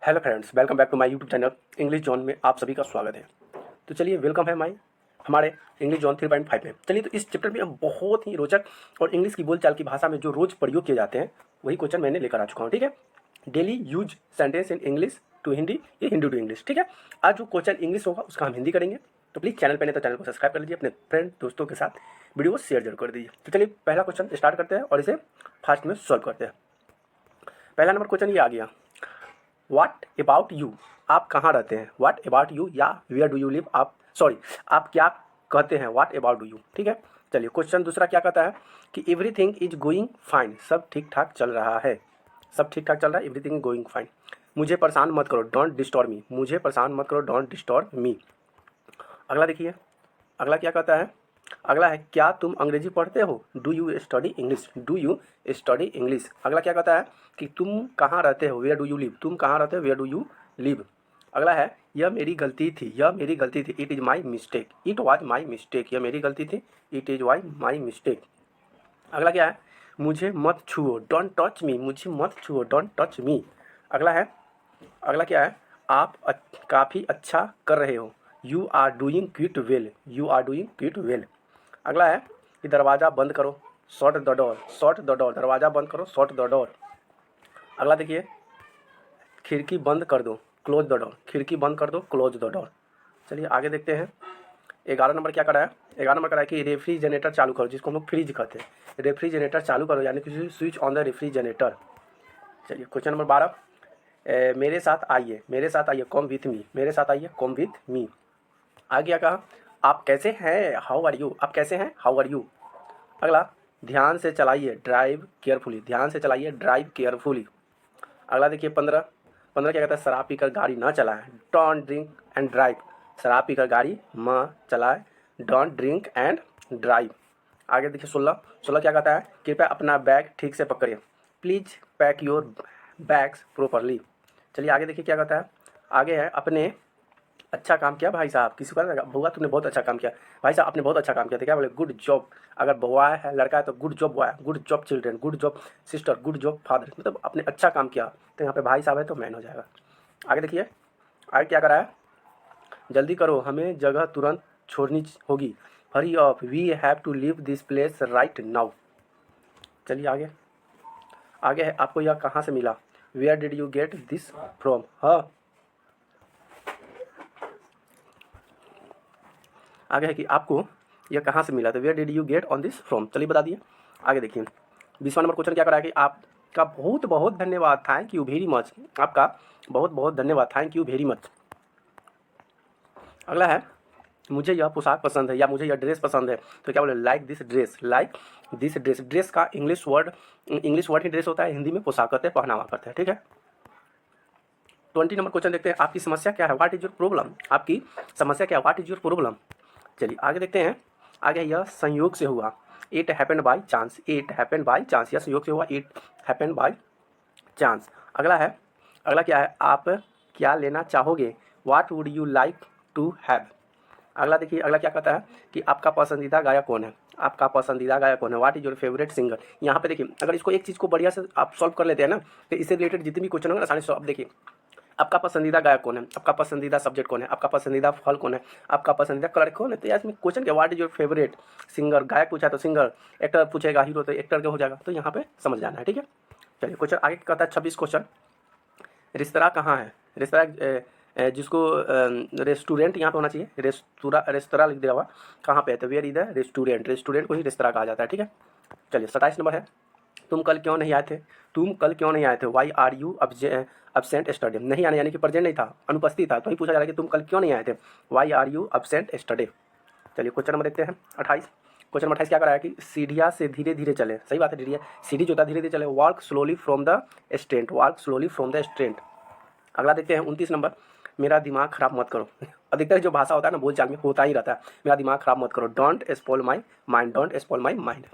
Hello friends, welcome back to my YouTube channel English Zone में आप सभी का स्वागत है। तो चलिए वेलकम है हमारे इंग्लिश जोन 3.5 में। चलिए तो इस चैप्टर में हम बहुत ही रोचक और इंग्लिश की बोलचाल की भाषा में जो रोज प्रयोग किए जाते हैं वही क्वेश्चन मैंने लेकर आ चुका हूँ। ठीक है, daily use sentence in English to Hindi, ये हिंदी टू इंग्लिश। ठीक है, आज जो क्वेश्चन इंग्लिश होगा उसका हम हिंदी करेंगे। तो प्लीज़ चैनल पर नहीं तो चैनल को सब्सक्राइब कर लीजिए, अपने फ्रेंड दोस्तों के साथ वीडियो को शेयर जरूर कर दीजिए। तो चलिए पहला क्वेश्चन स्टार्ट करते हैं और इसे फास्ट में सॉल्व करते हैं। पहला नंबर क्वेश्चन ये आ गया, व्हाट अबाउट यू, आप कहाँ रहते हैं। व्हाट अबाउट यू या वेयर डू यू लिव, आप क्या कहते हैं। What about you. ठीक है, चलिए क्वेश्चन दूसरा क्या कहता है कि एवरीथिंग इज गोइंग फाइन, सब ठीक ठाक चल रहा है। सब ठीक ठाक चल रहा है, एवरीथिंग इज गोइंग फाइन। मुझे परेशान मत करो, डोंट डिस्टर्ब मी, मुझे परेशान मत करो, डोंट डिस्टर्ब मी। अगला देखिए, अगला क्या कहता है, अगला है क्या तुम अंग्रेजी पढ़ते हो। Do you study English, do you study English. अगला क्या कहता है कि तुम कहाँ रहते हो, वेयर डू यू लिव, तुम कहाँ रहते हो, वेयर डू यू लिव। अगला है यह मेरी गलती थी, यह मेरी गलती थी, it is my mistake, it was my mistake, यह मेरी गलती थी, it is why my mistake. अगला क्या है, मुझे मत छुओ, डोंट टच मी, मुझे मत छुओ, डोंट टच मी। अगला है, अगला क्या है, आप काफ़ी अच्छा कर रहे हो, you are doing quite well, you are doing quite well. अगला है कि दरवाज़ा बंद करो, shut the door, shut the door, दरवाज़ा बंद करो, शॉट द डोर। अगला देखिए, खिड़की बंद कर दो, क्लोज द डोर, खिड़की बंद कर दो, क्लोज द डोर। चलिए आगे देखते हैं। 11 नंबर क्या करा है, 11 नंबर करा है कि रेफ्रिजरेटर चालू करो, जिसको हम लोग फ्रिज कहते हैं। रेफ्रिजरेटर चालू करो यानी कि स्विच ऑन द रेफ्रिजरेटर। चलिए क्वेश्चन नंबर 12, मेरे साथ आइए, मेरे साथ आइए, कम विथ मी, मेरे साथ आइए, कम विथ मी। आगे क्या कहा, आप कैसे हैं, हाउ आर यू, आप कैसे हैं, हाउ आर यू। अगला, ध्यान से चलाइए, ड्राइव केयरफुली, ध्यान से चलाइए, ड्राइव केयरफुली। अगला देखिए 15, 15 क्या कहता है, शराब पीकर गाड़ी ना चलाएं, डोंट ड्रिंक एंड ड्राइव, शराब पीकर गाड़ी म चलाएं, डोंट ड्रिंक एंड ड्राइव। आगे देखिए 16, 16 क्या कहता है, कृपया अपना बैग ठीक से पकड़िए, please pack your bags properly. चलिए आगे देखिए क्या कहता है, आगे है अपने अच्छा काम किया भाई साहब, किसी को लगा बुआ तुमने बहुत अच्छा काम किया, भाई साहब आपने बहुत अच्छा काम किया था, क्या बोले, गुड जॉब। अगर बॉय है, लड़का है तो good job boy, good job children, good job sister, good job father, मतलब आपने अच्छा काम किया। तो यहाँ पे भाई साहब है तो मैन हो जाएगा। आगे देखिए, आगे क्या करा है, जल्दी करो हमें जगह तुरंत छोड़नी होगी, hurry up, we have to leave this place right now. चलिए आगे, आगे है आपको यह कहाँ से मिला, where did you get this from. हाँ, आगे है कि आपको यह कहाँ से मिला, तो where did you get on this from. चलिए बता दिए। आगे देखिए 20वां नंबर क्वेश्चन क्या करा है कि आपका बहुत बहुत धन्यवाद, थैंक यू वेरी मच, आपका बहुत बहुत धन्यवाद, थैंक यू वेरी मच। अगला है, मुझे यह पोशाक पसंद है या मुझे यह ड्रेस पसंद है, तो क्या बोले, like this dress, like this dress. Dress का इंग्लिश वर्ड ही ड्रेस होता है, हिंदी में पोशाक कहते हैं, पहनावा करते हैं। ठीक है, 20 नंबर क्वेश्चन देखते हैं, आपकी समस्या क्या है, व्हाट इज योर प्रॉब्लम, आपकी समस्या क्या है, व्हाट इज योर प्रॉब्लम। चलिए आगे देखते हैं, आगे यह संयोग से हुआ, it happened by chance, it happened by chance, यह संयोग से हुआ, इट हैपेंड बाई चांस। अगला है, अगला क्या है, आप क्या लेना चाहोगे, what would you like to have. अगला देखिए, अगला क्या कहता है कि आपका पसंदीदा गायक कौन है, आपका पसंदीदा गायक कौन है, what is your favourite singer. यहाँ पे देखिए, अगर इसको एक चीज़ को बढ़िया से आप सॉल्व कर लेते हैं ना, तो इससे रिलेटेड जितने भी क्वेश्चन होंगे आसानी से आप देखिए, आपका पसंदीदा गायक कौन है, आपका पसंदीदा सब्जेक्ट कौन है, आपका पसंदीदा फल कौन है, आपका पसंदीदा कलर कौन है। तो यार इसमें क्वेश्चन क्या, what is your favourite singer, गायक पूछा तो सिंगर, एक्टर पूछेगा हीरो तो एक्टर का हो जाएगा, तो यहाँ पे समझ जाना है। ठीक है, चलिए क्वेश्चन आगे कहता है 26 क्वेश्चन, रेस्तरां कहाँ है, रेस्तरां जिसको रेस्टोरेंट यहाँ पे होना चाहिए, रेस्तरां लिख दिया हुआ, कहाँ पे है, तो where is the restaurant, restaurant को ही रेस्तरां कहा जाता है। ठीक है, चलिए 27 नंबर है, तुम कल क्यों नहीं आए थे, तुम कल क्यों नहीं आए थे, why are you absent yesterday. नहीं आने यानी कि प्रेजेंट नहीं था, अनुपस्थित था, तो ही पूछा जा रहा है कि तुम कल क्यों नहीं आए थे, why are you absent yesterday. चलिए क्वेश्चन नंबर देखते हैं 28, क्वेश्चन नंबर 28 क्या कराया कि सीढ़ियाँ से धीरे धीरे चले, सही बात है, सीढ़ी जो था धीरे धीरे चले, walk slowly from the street, walk slowly from the street. अगला देखते हैं 29 नंबर, मेरा दिमाग खराब मत करो। अधिकतर जो भाषा होता है ना बोलचाल में होता ही रहता है, मेरा दिमाग खराब मत करो, don't spoil my mind, don't spoil my mind.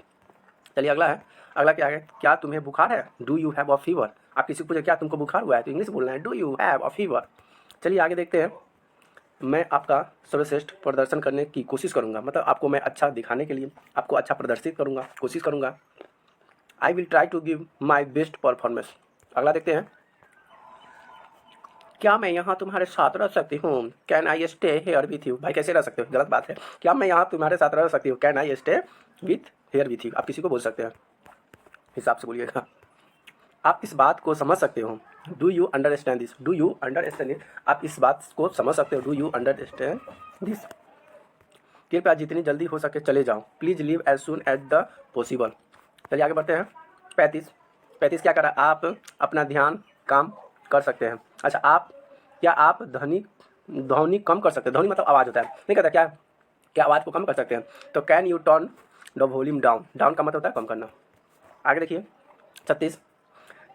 चलिए अगला है, अगला क्या है, क्या तुम्हें बुखार है, do you have a fever. आप किसी को पूछे क्या तुमको बुखार हुआ है, तो इंग्लिश बोलना है, do you have a fever. चलिए आगे देखते हैं, मैं आपका सर्वश्रेष्ठ प्रदर्शन करने की कोशिश करूंगा, मतलब आपको मैं अच्छा दिखाने के लिए आपको अच्छा प्रदर्शित करूंगा, कोशिश करूंगा, I will try to give my best performance. अगला देखते हैं, क्या मैं यहाँ तुम्हारे साथ रह सकती हूँ? Can I stay here with you? भाई कैसे रह सकते हो, गलत बात है। क्या मैं यहाँ तुम्हारे साथ रह सकती हूँ? Can I stay with here with you? आप किसी को बोल सकते हैं, हिसाब से बोलिएगा। आप इस बात को समझ सकते हो। Do you understand this? Do you understand this? आप इस बात को समझ सकते हो। Do you understand this? कृपया जितनी जल्दी हो सके चले जाओ। Please leave as soon as the possible. चलिए आगे बढ़ते हैं। 35 क्या करा? आप अपना ध्यान काम कर सकते हैं। अच्छा, क्या आप ध्वनि कम कर सकते हैं? ध्वनि मतलब आवाज़ होता है, नहीं कहता क्या आवाज़ को कम कर सकते हैं? तो can U turn the volume down? Down का मतलब होता है कम करना। आगे देखिए 36,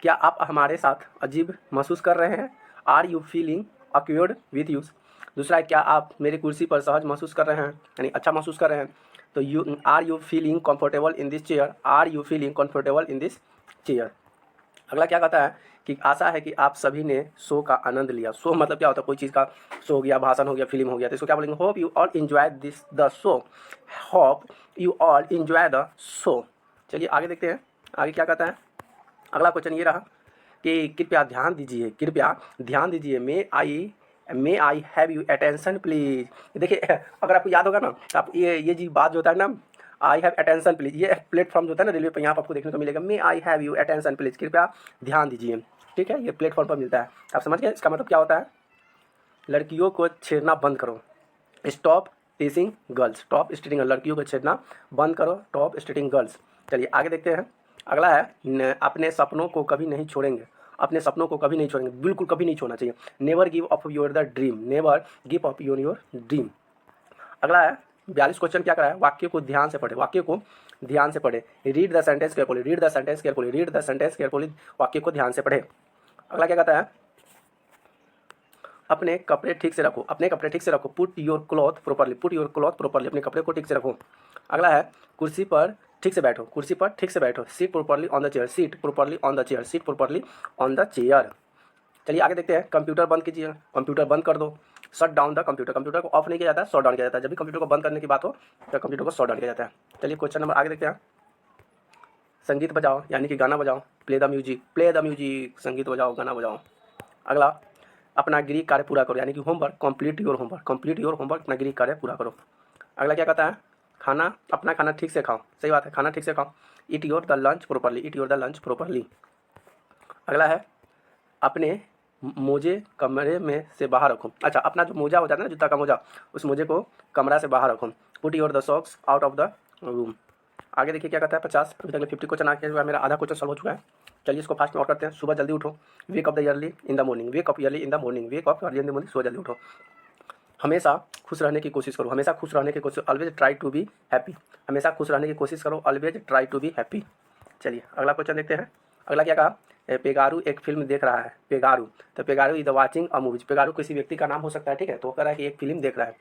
क्या आप हमारे साथ अजीब महसूस कर रहे हैं? Are you feeling awkward with us? दूसरा है, क्या आप मेरी कुर्सी पर सहज महसूस कर रहे हैं, यानी अच्छा महसूस कर रहे हैं? तो are you feeling comfortable in this chair? Are you feeling comfortable in this chair? अगला क्या कहता है कि आशा है कि आप सभी ने शो का आनंद लिया। शो मतलब क्या होता है? कोई चीज़ का शो हो गया, भाषण हो गया, फिल्म हो गया, तो इसको क्या बोलेंगे? Hope you all enjoy this the show. Hope you all enjoy the show. चलिए आगे देखते हैं, आगे क्या कहता है। अगला क्वेश्चन ये रहा कि कृपया ध्यान दीजिए। May I have you attention please? देखिए अगर आपको याद होगा ना, आप ये जी बात जो होता है ना, आई हैव अटेंशन प्लीज, ये प्लेटफॉर्म जो होता है ना रेलवे पर, यहाँ पर आपको देखने को मिलेगा may I have you attention please, कृपया ध्यान दीजिए। ठीक है, ये प्लेटफॉर्म पर मिलता है। आप समझ गए इसका मतलब क्या होता है? लड़कियों को छेड़ना बंद करो। Stop teasing girls. Stop teasing, लड़कियों को छेड़ना बंद करो। Stop teasing girls. चलिए आगे देखते हैं। अगला है अपने सपनों को कभी नहीं छोड़ेंगे। अपने सपनों को कभी नहीं छोड़ेंगे, बिल्कुल कभी नहीं छोड़ना चाहिए। Never give up your the dream. Never give up your dream. अगला है 42 क्वेश्चन क्या कराया? वाक्य को ध्यान से पढ़े। वाक्य को ध्यान से पढ़े। Read the sentence carefully. Read the sentence carefully. Read the sentence carefully. वाक्य को ध्यान से पढ़े। अगला क्या कहता है? अपने कपड़े ठीक से रखो। अपने कपड़े ठीक से रखो। Put your cloth properly. Put your cloth properly. अपने कपड़े को ठीक से रखो। अगला है कुर्सी पर ठीक से बैठो। कुर्सी पर ठीक से बैठो। Seat properly on the chair. Seat properly on the chair. Seat properly on the chair. चलिए आगे देखते हैं। कंप्यूटर बंद कीजिए। कंप्यूटर बंद कर दो। Shut down the computer. Computer को ऑफ नहीं किया जाता है, शट डाउन किया जाता है। जब भी कंप्यूटर को बंद करने की बात हो तो कंप्यूटर को शट डाउन किया जाता है। चलिए क्वेश्चन नंबर आगे देखते हैं। संगीत बजाओ, यानी कि गाना बजाओ। Play the music. Play the music, संगीत बजाओ, गाना बजाओ। अगला अपना गृह कार्य पूरा करो, यानी कि homework. Complete your homework. Complete your homework, अपना गृह कार्य पूरा करो। अगला क्या कहता है? अपना खाना ठीक से खाओ। सही बात है, खाना ठीक से खाओ। Eat your the lunch properly. Eat your the lunch properly. अगला है अपने मोजे कमरे में से बाहर रखो। अच्छा, अपना जो मोजा होता है ना, जूता का मोजा, उस मोजे को कमरा से बाहर रखो। Put your the socks out of the room. आगे देखिए क्या कहता है 50। अभी तक 50 क्वेश्चन आ गया, मेरा आधा क्वेश्चन सॉल्व हो चुका है। चलिए इसको फास्ट में और करते हैं। सुबह जल्दी उठो। Wake up the early in the morning. Wake up early in the morning. Wake up early in the morning, सुबह जल्दी उठो। हमेशा खुश रहने की कोशिश करो। हमेशा खुश रहने की कोशिश। Always try to be happy. हमेशा खुश रहने की कोशिश करो। Always try to be happy. चलिए अगला क्वेश्चन देखते हैं। अगला क्या कहा? पेगारू एक फिल्म देख रहा है। पेगारू, तो पेगारू इज वाचिंग अ मूवी। पेगारू किसी व्यक्ति का नाम हो सकता है, ठीक है, तो वो कह रहा है कि एक फिल्म देख रहा है।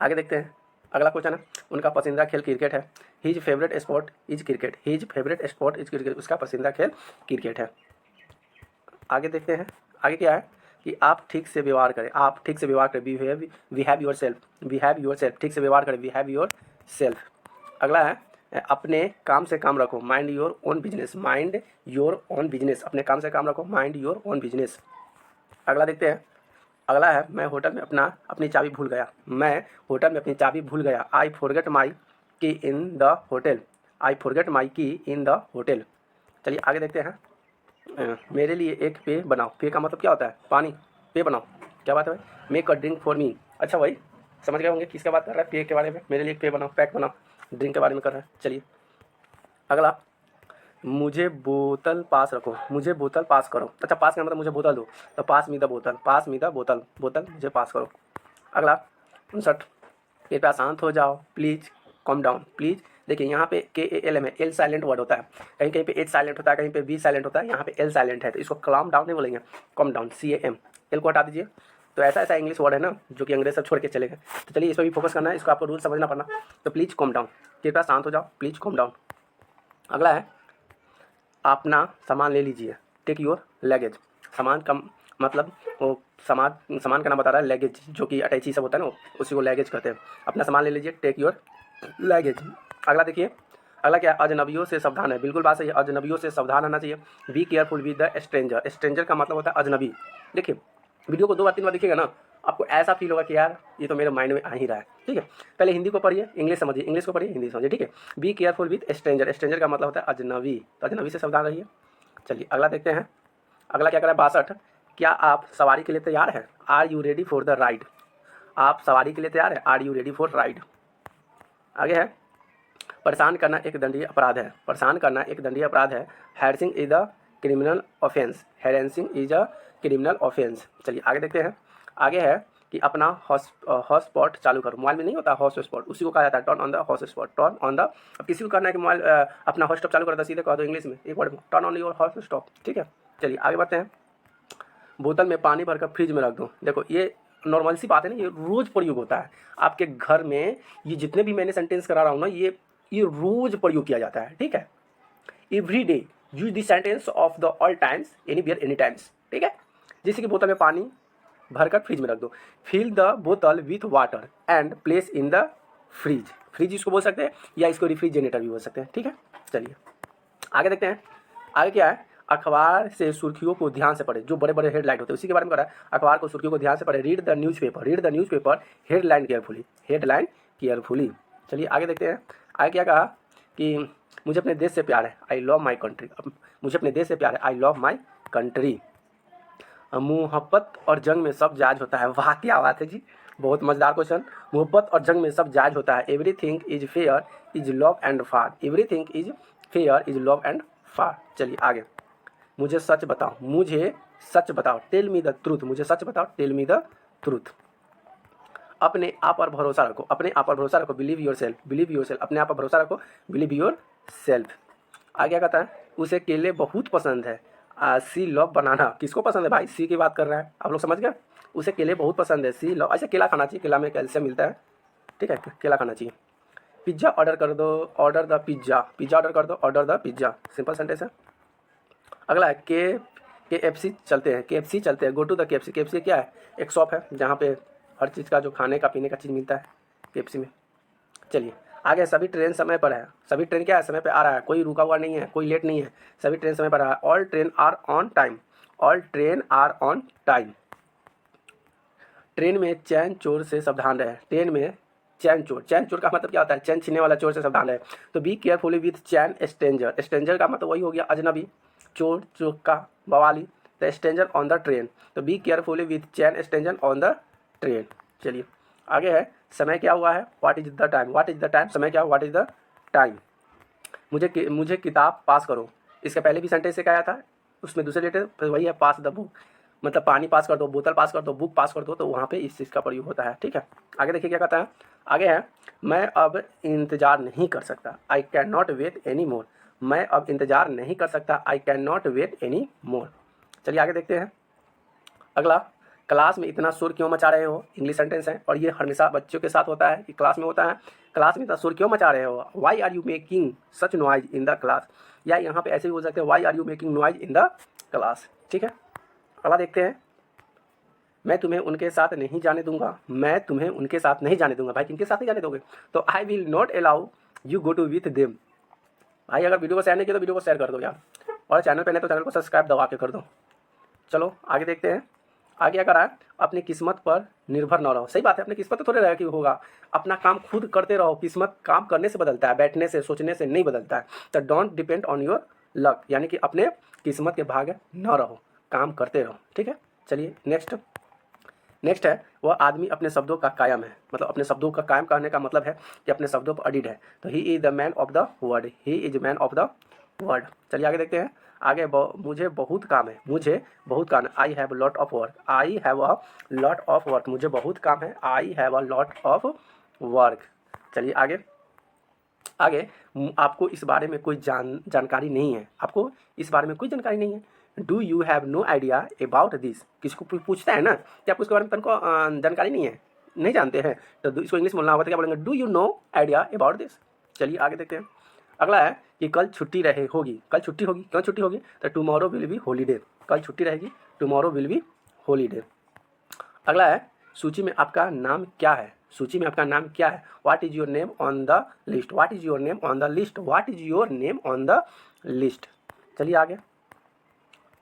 आगे देखते हैं। अगला क्वेश्चन है, उनका पसंदीदा खेल क्रिकेट है। His favourite sport is cricket. His favourite sport is cricket, उसका पसंदीदा खेल क्रिकेट है। आगे देखते हैं। आगे क्या है कि आप ठीक से व्यवहार करें। आप ठीक से व्यवहार करें। Behave your self. Behave your self, ठीक से व्यवहार करें। Behave your self. अगला है अपने काम से काम रखो। Mind your own business. Mind your own business, अपने काम से काम रखो। Mind your own business. अगला देखते हैं। अगला है मैं होटल में अपनी चाबी भूल गया। मैं होटल में अपनी चाबी भूल गया। आई फॉरगेट माई की in the hotel. I forget माई की इन द होटल। चलिए आगे देखते हैं। मेरे लिए एक पे बनाओ। पे का मतलब क्या होता है? पानी। पे बनाओ, क्या बात है भाई? Make a drink for me. अच्छा भाई समझ गए होंगे किसका बात कर रहा है? पे के बारे में। मेरे लिए एक पे बनाओ, पैक बनाओ। ड्रिंक के बारे में कर रहा है। चलिए अगला, मुझे बोतल पास रखो। मुझे बोतल पास करो। अच्छा, पास का मतलब मुझे बोतल दो, तो पास मी द बोतल। पास मी द बोतल। बोतल मुझे पास करो। अगला 59, कृपया शांत हो जाओ। Please calm down. प्लीज, देखिए यहाँ पे KALM है। एल साइलेंट वर्ड होता है। कहीं कहीं पे एच साइलेंट होता है, कहीं पे बी साइलेंट होता है। यहाँ पे एल साइलेंट है, तो इसको क्लाम डाउन नहीं बोलेंगे, कम डाउन। CAM। एल को हटा दीजिए। तो ऐसा ऐसा इंग्लिश वर्ड है ना जो कि अंग्रेज सब छोड़ के चले गए। तो चलिए इस पर भी फोकस करना है, इसको आपको रूल समझना पड़ना। तो प्लीज कम डाउन, कृपया शांत हो जाओ। Please calm down. अगला है अपना सामान ले लीजिए। Take your luggage. सामान का मतलब वो सामान का नाम बता रहा है, लगेज, जो कि अटैची सब होता है ना, उसी को लगेज कहते हैं। अपना सामान ले लीजिए। Take your luggage. अगला देखिए, अगला क्या है, अजनबियों से सावधान है, बिल्कुल बात सही है, अजनबियों से सावधान रहना चाहिए। Be careful with the stranger, stranger का मतलब होता है अजनबी। देखिए वीडियो को 2 बार 3 बार देखिएगा ना, आपको ऐसा फील होगा कि यार ये तो मेरे माइंड में आ ही रहा है। ठीक है, पहले हिंदी को पढ़िए, इंग्लिश समझिए, इंग्लिश को पढ़िए, हिंदी समझिए। ठीक है, be careful with stranger, stranger का मतलब होता है अजनबी, तो अजनबी से सावधान रहिए। चलिए अगला देखते हैं। अगला क्या कह रहा है 62, क्या आप सवारी के लिए तैयार हैं, are you ready for the ride, आप सवारी के लिए तैयार है, are you ready for ride. आगे है, परेशान करना एक दंडनीय अपराध है, परेशान करना एक दंडनीय अपराध है, harassing is a criminal offence, harassing is a criminal offence. चलिए आगे देखते हैं। आगे है कि अपना हॉटस्पॉट चालू करो, मोबाइल में नहीं होता हॉटस्पॉट, उसी को कहा जाता है turn on the hotspot, turn on the. अब किसी को करना है कि मोबाइल अपना हॉटस्पॉट चालू करता, सीधे कह दो इंग्लिश में एक वर्ड में, टर्न ऑन योर हॉटस्पॉट। ठीक है, चलिए आगे बढ़ते हैं। बोतल में पानी भरकर फ्रिज में रख दो, देखो ये नॉर्मल सी बात है ना, ये रोज़ प्रयोग होता है आपके घर में। ये जितने भी मैंने सेंटेंस करा रहा हूँ ना, ये रोज़ प्रयोग किया जाता है। ठीक है, every day use this sentence of the all times, anywhere any times. ठीक है, जैसे कि बोतल में पानी भरकर फ्रिज में रख दो, फिल द बोतल with water and place in the fridge, fridge इसको बोल सकते हैं या इसको रेफ्रिजरेटर भी बोल सकते हैं। ठीक है, चलिए आगे देखते हैं। आगे क्या है, अखबार से सुर्खियों को ध्यान से पढ़े, जो बड़े बड़े हेडलाइन होते हैं उसी के बारे में कह रहा है। अखबार को सुर्खियों को ध्यान से पढ़े, read the newspaper, read the newspaper, headline carefully, headline carefully. चलिए आगे देखते हैं। आगे क्या कहा कि मुझे अपने देश से प्यार है, आई लव माई कंट्री, मुझे अपने देश से प्यार है, आई लव माई कंट्री। मोहब्बत और जंग में सब जायज होता है, वाह क्या बात है जी, बहुत मजेदार क्वेश्चन। मोहब्बत और जंग में सब जायज होता है, everything is fair is love and far, everything is fair is love and far. चलिए आगे, मुझे सच बताओ, मुझे सच बताओ, टेल मी द ट्रूथ, मुझे सच बताओ, टेल मी द ट्रूथ। अपने आप पर भरोसा रखो, अपने आप पर भरोसा रखो, believe your self, believe your self, अपने आप पर भरोसा रखो, बिलीव योर सेल्फ। आगे क्या कहता है, उसे केले बहुत पसंद है, सी लव बनाना, किसको पसंद है भाई, सी की बात कर रहा है, आप लोग समझ गए। उसे केले बहुत पसंद है, सी लव, अच्छा केला खाना चाहिए, केला में कैल्शियम मिलता है। ठीक है, केला खाना चाहिए। पिज्ज़ा ऑर्डर कर दो, order the pizza, pizza order कर दो, order the pizza, simple sentence है। अगला है KFC चलते हैं, KFC चलते हैं, go to the KFC, KFC क्या है, एक शॉप है जहाँ पे हर चीज़ का जो खाने का पीने का चीज़ मिलता है KFC में। चलिए आगे, सभी ट्रेन समय पर है, सभी ट्रेन क्या है, समय पे आ रहा है, कोई रुका हुआ नहीं है, कोई लेट नहीं है, सभी ट्रेन समय पर आ रहा है। All train are on time, all train are on time. Train में चैन चोर से सावधान रहे, ट्रेन में चैन चोर, चैन चोर का मतलब क्या होता है, चैन छीनने वाला चोर से सावधान रहे। तो be carefully with chain stranger, stranger का मतलब वही हो गया अजनबी, चोर चौका बवाली, the stranger on the train, तो be carefully with chain stranger on the train. चलिए आगे है, समय क्या हुआ है, what is the time, what is the time, समय क्या, व्हाट इज द टाइम। मुझे किताब पास करो, इसके पहले भी सेंटेंस से क्या आया था, उसमें दूसरे लेटर वही है, पास द बुक, मतलब पानी पास कर दो, बोतल पास कर दो, बुक पास कर दो, तो वहाँ पे इस चीज़ का प्रयोग होता है। ठीक है, आगे देखिए क्या कहता है। आगे है, मैं अब इंतज़ार नहीं कर सकता, I can not wait anymore, मैं अब इंतज़ार नहीं कर सकता, I can not wait anymore. चलिए आगे देखते हैं। अगला, क्लास में इतना शोर क्यों मचा रहे हो, इंग्लिश सेंटेंस है और ये हमेशा बच्चों के साथ होता है कि क्लास में होता है, क्लास में इतना शोर क्यों मचा रहे हो, why are you making such noise in the class, या यहाँ पे ऐसे भी हो सकते हैं, why are you making noise in the class. ठीक है, अगला देखते हैं। मैं तुम्हें उनके साथ नहीं जाने दूंगा, मैं तुम्हें उनके साथ नहीं जाने दूंगा, भाई किनके साथ नहीं जाने दोगे, तो I will not allow you go to with them. भाई अगर वीडियो को शेयर नहीं किया तो वीडियो को शेयर कर दो यार, और चैनल पे नहीं तो चैनल को सब्सक्राइब दबा के कर दो। चलो आगे देखते हैं। आगे क्या करा है, अपनी किस्मत पर निर्भर न रहो, सही बात है, अपनी किस्मत तो थोड़े रहेगा कि होगा, अपना काम खुद करते रहो, किस्मत काम करने से बदलता है, बैठने से सोचने से नहीं बदलता है। तो don't depend on your luck, यानी कि अपने किस्मत के भाग न रहो, काम करते रहो। ठीक है, चलिए नेक्स्ट है, वह आदमी अपने शब्दों का कायम है, मतलब अपने शब्दों का कायम करने का मतलब है कि अपने शब्दों पर अडिड है, तो he is the man of the word, he is man of the word. चलिए आगे देखते हैं। आगे मुझे बहुत काम है, मुझे बहुत काम है, I have lot of work, I have a lot of work, मुझे बहुत काम है, I have a lot of work. चलिए आगे आपको इस बारे में कोई जानकारी नहीं है, आपको इस बारे में कोई जानकारी नहीं है, do you have no idea about this, किसको पूछता है ना कि आपको इसके बारे में तनको जानकारी नहीं है, नहीं जानते हैं, तो इसको इंग्लिश बोलना होगा तो क्या बोलेंगे, do you know idea about this. चलिए आगे देखते हैं। अगला है कि कल छुट्टी होगी, कल छुट्टी होगी, क्यों छुट्टी होगी, तो टुमारो विल बी हॉलीडे, कल छुट्टी रहेगी, टुमारो विल बी हॉलीडे। अगला है, सूची में आपका नाम क्या है, सूची में आपका नाम क्या है? What is your name on the list? What is your name on the list? What is your name on the list? चलिए आगे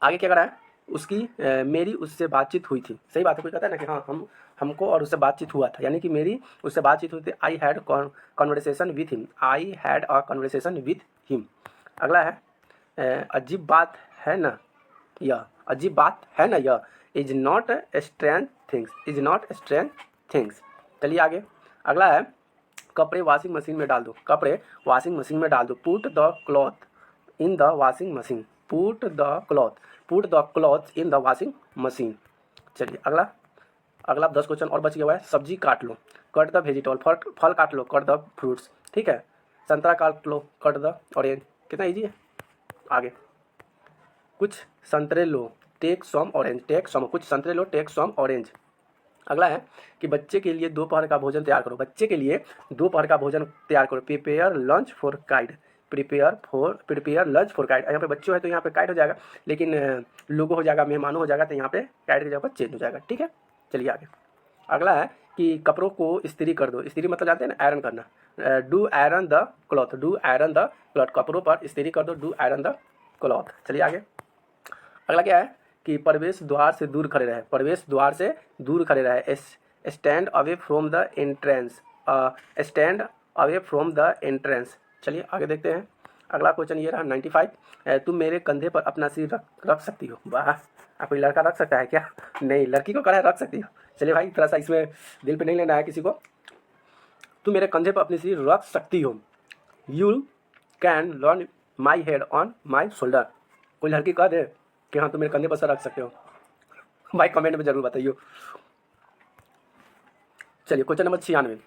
आगे क्या करा है? उसकी मेरी उससे बातचीत हुई थी। सही बात है, कोई कहता है ना कि हाँ हमको और उससे बातचीत हुआ था, यानी कि मेरी उससे बातचीत हुई थी। I had conversation with him. I had a conversation with him. अगला है अजीब बात है ना यह। अजीब बात है ना यह। Is not strange things. Is not strange things. चलिए आगे अगला है कपड़े वॉशिंग मशीन में डाल दो। कपड़े वॉशिंग मशीन में डाल दो। Put the cloth in the washing machine. Put the cloth in the washing machine. चलिए अगला अगला 10 क्वेश्चन और बच गया हुआ है। सब्जी काट लो। Cut the vegetable. फल काट लो। Cut the fruits. ठीक है। संतरा काट लो। Cut the orange. कितना ईजी है। आगे कुछ संतरे लो। Take some orange. Take some. कुछ संतरे लो। Take some orange. अगला है कि बच्चे के लिए दोपहर का भोजन तैयार करो। बच्चे के लिए दोपहर का भोजन तैयार करो। Prepare lunch for kite. Prepare lunch for kite. यहाँ पे बच्चों है तो यहाँ पे काइट हो जाएगा, लेकिन लोगों हो जाएगा, मेहमानों हो जाएगा, तो यहाँ पे काइट की जगह पर चेंज हो जाएगा। ठीक है। चलिए आगे अगला है कि कपड़ों को इस्त्री कर दो। इस्त्री मतलब जानते हैं ना, आयरन करना। Do iron the cloth. Do iron the cloth. कपड़ों पर इस्त्री कर दो। Do iron the cloth. चलिए आगे अगला क्या है कि प्रवेश द्वार से दूर खड़े रहे। प्रवेश द्वार से दूर खड़े रहे। Stand away from the entrance. Stand away from the entrance. चलिए आगे देखते हैं। अगला क्वेश्चन ये रहा 95। तुम मेरे कंधे पर अपना सिर रख सकती हो। वाह, आप कोई लड़का रख सकता है क्या? नहीं, लड़की को कड़ा रख सकती हो। चलिए भाई, थोड़ा सा इसमें दिल पे नहीं लेना है किसी को। तुम मेरे कंधे पर अपनी सिर रख सकती हो। You can learn my head on my shoulder. कोई लड़की कह दे कि हाँ तुम मेरे कंधे पर सर रख सकते हो, भाई कमेंट में जरूर बताइए। चलिए क्वेश्चन नंबर 96।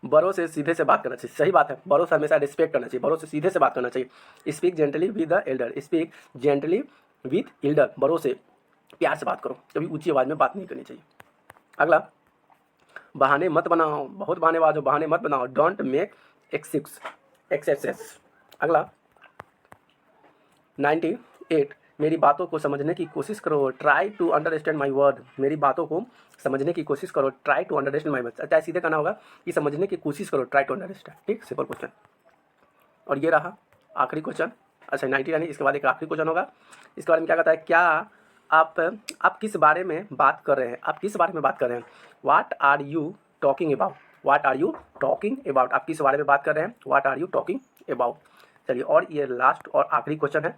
बड़ों से सीधे से बात करना चाहिए। सही बात है, बड़ों से हमेशा रिस्पेक्ट करना चाहिए, बड़ों से सीधे से बात करना चाहिए। Speak gently with the Elder. Speak gently with Elder. बड़ों से प्यार से बात करो, कभी ऊंची आवाज में बात नहीं करनी चाहिए। अगला बहाने मत बनाओ। बहुत बहानेबाज हो, बहाने मत बनाओ। Don't make excuses. अगला 98। मेरी बातों को समझने की कोशिश करो। Try to understand my word. मेरी बातों को समझने की कोशिश करो। Try to understand my word. चाहे सीधे कहना होगा कि समझने की कोशिश करो। Try to understand. ठीक, सिंपल क्वेश्चन। और ये रहा आखिरी क्वेश्चन। अच्छा 90 यानी इसके बाद एक आखिरी क्वेश्चन होगा। इसके बारे में क्या कहता है, क्या आप किस बारे में बात कर रहे हैं? आप किस बारे में बात कर रहे हैं? What are you talking about? What are you talking about? आप किस बारे में बात कर रहे हैं? What are you talking about? चलिए और ये लास्ट और आखिरी क्वेश्चन है।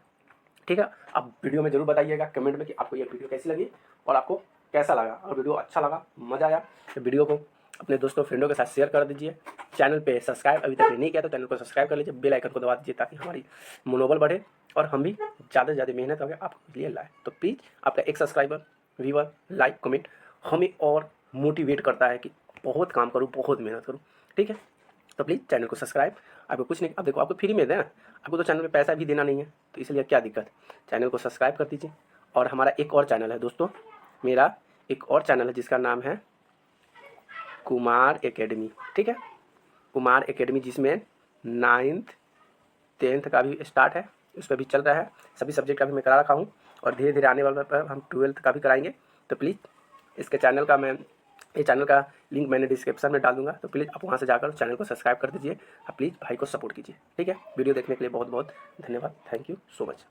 ठीक है। आप वीडियो में जरूर बताइएगा कमेंट में कि आपको ये वीडियो कैसी लगी और आपको कैसा लगा। और वीडियो अच्छा लगा, मज़ा आया, तो वीडियो को अपने दोस्तों फ्रेंडों के साथ शेयर कर दीजिए। चैनल पे सब्सक्राइब अभी तक नहीं किया तो चैनल को सब्सक्राइब कर लीजिए, बेल आइकन को दबा दीजिए ताकि हमारी मनोबल बढ़े और हम भी ज़्यादा से ज़्यादा मेहनत करके आपके लिए लाए। तो प्लीज़ आपका एक सब्सक्राइबर, व्यूअर, लाइक, कमेंट हमें और मोटिवेट करता है कि बहुत काम करूँ, बहुत मेहनत करूँ। ठीक है। तो प्लीज़ चैनल को सब्सक्राइब। आपको कुछ नहीं, अब देखो आपको फ्री में देना, आपको तो चैनल पे पैसा भी देना नहीं है, तो इसलिए क्या दिक्कत। चैनल को सब्सक्राइब कर दीजिए। और हमारा एक और चैनल है दोस्तों, मेरा एक और चैनल है जिसका नाम है कुमार एकेडमी। ठीक है, कुमार एकेडमी, जिसमें 9th 10th का भी स्टार्ट है, उस पर भी चल रहा है। सभी सब्जेक्ट का भी मैं करा रखा हूँ और धीरे धीरे आने वाले पर हम 12th का भी कराएंगे। तो प्लीज़ इसके चैनल का ये चैनल का लिंक मैंने डिस्क्रिप्शन में डाल दूंगा, तो प्लीज़ आप वहाँ से जाकर चैनल को सब्सक्राइब कर दीजिए। आप प्लीज़ भाई को सपोर्ट कीजिए। ठीक है। वीडियो देखने के लिए बहुत बहुत धन्यवाद। Thank you so much.